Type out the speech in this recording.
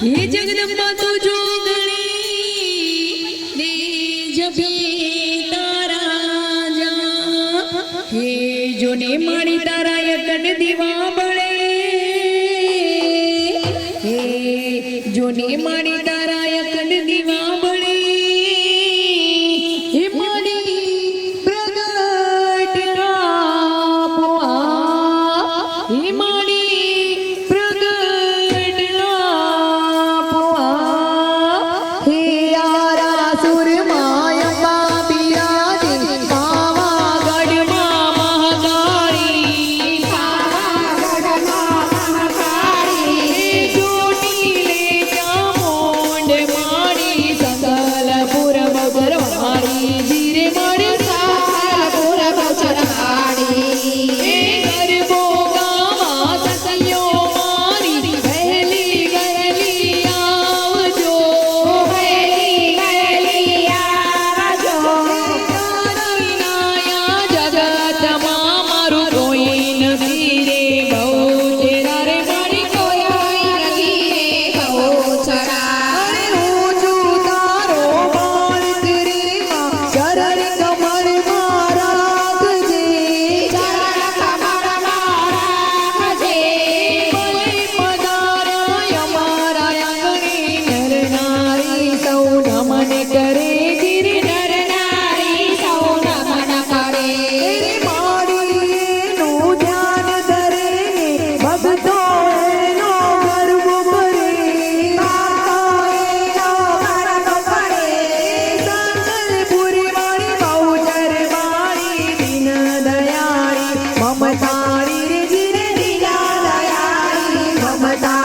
हे जगदम्बा तू जोगणी दे जबे तारा जा हे जोने माड़ी तारा यकन दीवा बड़े हे जोने माड़ी तारा यकन दीवा बड़े हे माड़ी प्रगट ना पोआ हे माड़ी ममता